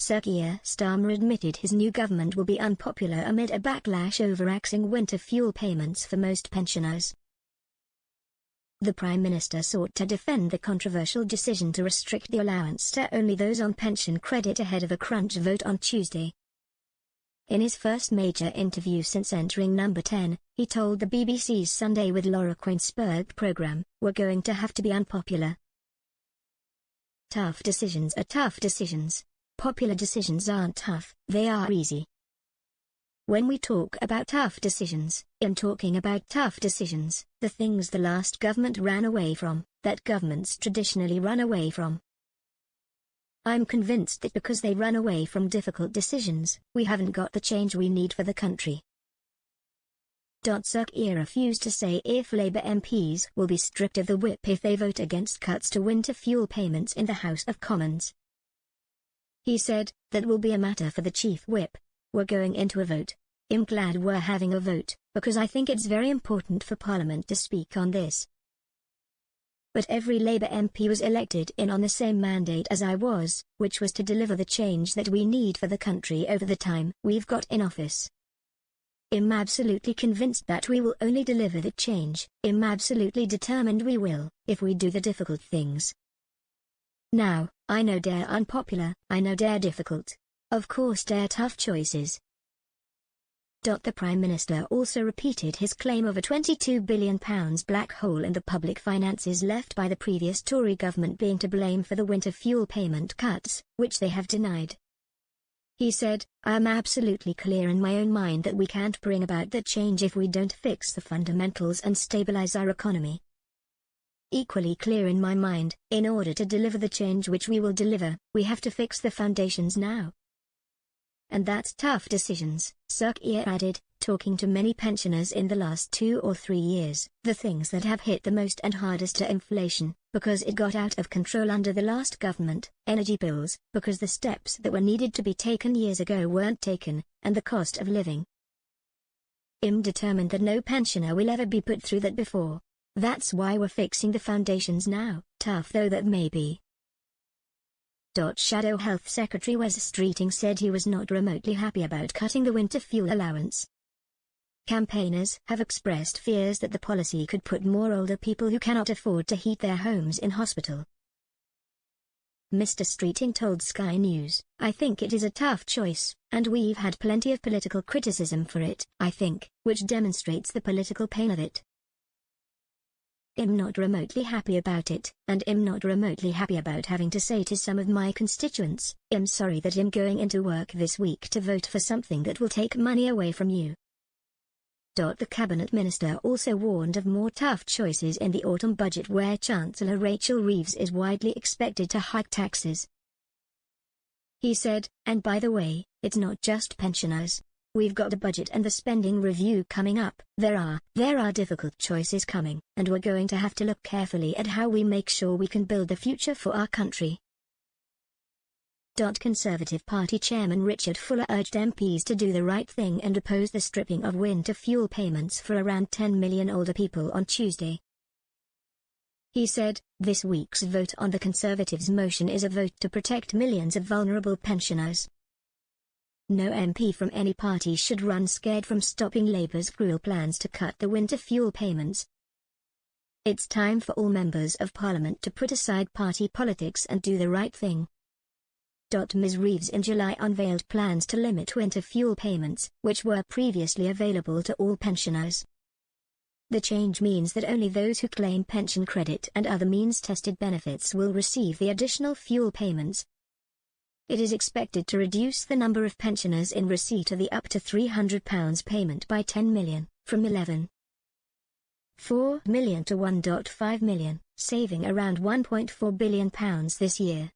Sir Keir Starmer admitted his new government will be unpopular amid a backlash over axing winter fuel payments for most pensioners. The Prime Minister sought to defend the controversial decision to restrict the allowance to only those on pension credit ahead of a crunch vote on Tuesday. In his first major interview since entering number 10, he told the BBC's Sunday with Laura Queensberg programme, "We're going to have to be unpopular. Tough decisions are tough decisions. Popular decisions aren't tough, they are easy." When we talk about tough decisions, I'm talking about tough decisions, the things the last government ran away from, that governments traditionally run away from. I'm convinced that because they run away from difficult decisions, we haven't got the change we need for the country. Sir Keir refused to say if Labour MPs will be stripped of the whip if they vote against cuts to winter fuel payments in the House of Commons. He said, "That will be a matter for the Chief Whip. We're going into a vote. I'm glad we're having a vote, because I think it's very important for Parliament to speak on this." But every Labour MP was elected in on the same mandate as I was, which was to deliver the change that we need for the country over the time we've got in office. I'm absolutely convinced that we will only deliver the change. I'm absolutely determined we will, if we do the difficult things. Now, I know they're unpopular, I know they're difficult. Of course they're tough choices. The Prime Minister also repeated his claim of a £22 billion black hole in the public finances left by the previous Tory government being to blame for the winter fuel payment cuts, which they have denied. He said, "I am absolutely clear in my own mind that we can't bring about that change if we don't fix the fundamentals and stabilise our economy. Equally clear in my mind, in order to deliver the change which we will deliver, we have to fix the foundations now. And that's tough decisions," Sir Keir added, talking to many pensioners in the last 2 or 3 years. "The things that have hit the most and hardest to inflation, because it got out of control under the last government, energy bills, because the steps that were needed to be taken years ago weren't taken, and the cost of living. I'm determined that no pensioner will ever be put through that before. That's why we're fixing the foundations now, tough though that may be." Shadow Health Secretary Wes Streeting said he was not remotely happy about cutting the winter fuel allowance. Campaigners have expressed fears that the policy could put more older people who cannot afford to heat their homes in hospital. Mr. Streeting told Sky News, "I think it is a tough choice, and we've had plenty of political criticism for it, I think, which demonstrates the political pain of it. I'm not remotely happy about it, and I'm not remotely happy about having to say to some of my constituents, I'm sorry that I'm going into work this week to vote for something that will take money away from you." The Cabinet Minister also warned of more tough choices in the autumn budget where Chancellor Rachel Reeves is widely expected to hike taxes. He said, "And by the way, it's not just pensioners. We've got the budget and the spending review coming up. There are difficult choices coming, and we're going to have to look carefully at how we make sure we can build the future for our country." Conservative Party Chairman Richard Fuller urged MPs to do the right thing and oppose the stripping of winter fuel payments for around 10 million older people on Tuesday. He said, "This week's vote on the Conservatives' motion is a vote to protect millions of vulnerable pensioners. No MP from any party should run scared from stopping Labour's cruel plans to cut the winter fuel payments. It's time for all members of Parliament to put aside party politics and do the right thing." Ms. Reeves in July unveiled plans to limit winter fuel payments, which were previously available to all pensioners. The change means that only those who claim pension credit and other means-tested benefits will receive the additional fuel payments. It is expected to reduce the number of pensioners in receipt of the up to £300 payment by 10 million, from 11.4 million to 1.5 million, saving around £1.4 billion this year.